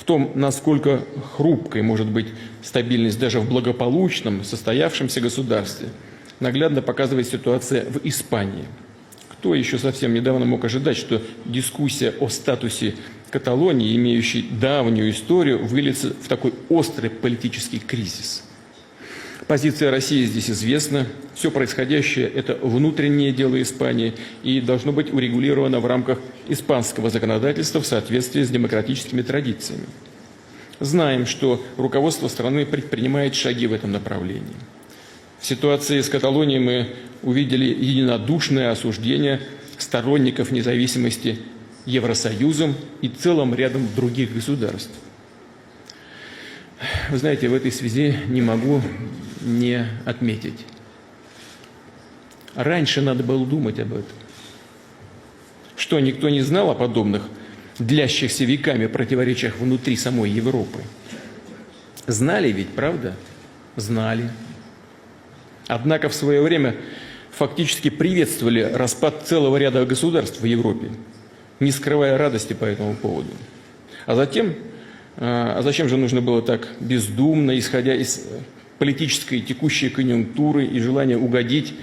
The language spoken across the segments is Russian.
В том, насколько хрупкой может быть стабильность даже в благополучном, состоявшемся государстве, наглядно показывает ситуация в Испании. Кто еще совсем недавно мог ожидать, что дискуссия о статусе Каталонии, имеющей давнюю историю, выльется в такой острый политический кризис? Позиция России здесь известна. Все происходящее – это внутреннее дело Испании и должно быть урегулировано в рамках испанского законодательства в соответствии с демократическими традициями. Знаем, что руководство страны предпринимает шаги в этом направлении. В ситуации с Каталонией мы увидели единодушное осуждение сторонников независимости Евросоюзом и целым рядом других государств. Вы знаете, в этой связи не могу не отметить. Раньше надо было думать об этом. Что, никто не знал о подобных длящихся веками противоречиях внутри самой Европы? Знали ведь, правда? Знали. Однако в свое время фактически приветствовали распад целого ряда государств в Европе, не скрывая радости по этому поводу. А зачем же нужно было так бездумно, исходя из политической текущей конъюнктуры и желания угодить,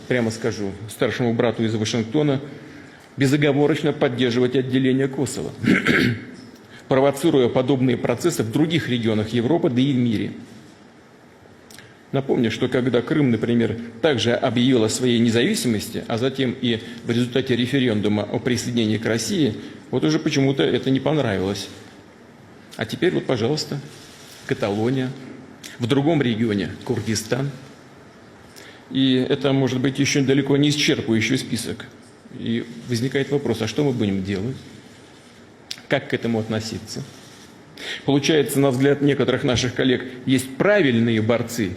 прямо скажу, старшему брату из Вашингтона, безоговорочно поддерживать отделение Косово, провоцируя подобные процессы в других регионах Европы, да и в мире? Напомню, что когда Крым, например, также объявил о своей независимости, а затем и в результате референдума о присоединении к России, вот уже почему-то это не понравилось. А теперь вот, пожалуйста, Каталония, в другом регионе Курдистан. И это может быть еще далеко не исчерпывающий список. И возникает вопрос, а что мы будем делать? Как к этому относиться? Получается, на взгляд некоторых наших коллег, есть правильные борцы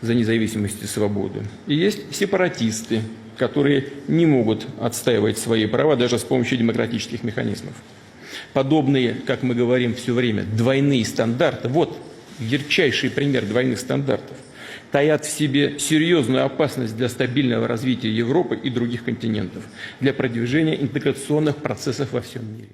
за независимость и свободу, и есть сепаратисты, которые не могут отстаивать свои права даже с помощью демократических механизмов. Подобные, как мы говорим все время, двойные стандарты, вот ярчайший пример двойных стандартов, таят в себе серьезную опасность для стабильного развития Европы и других континентов, для продвижения интеграционных процессов во всем мире.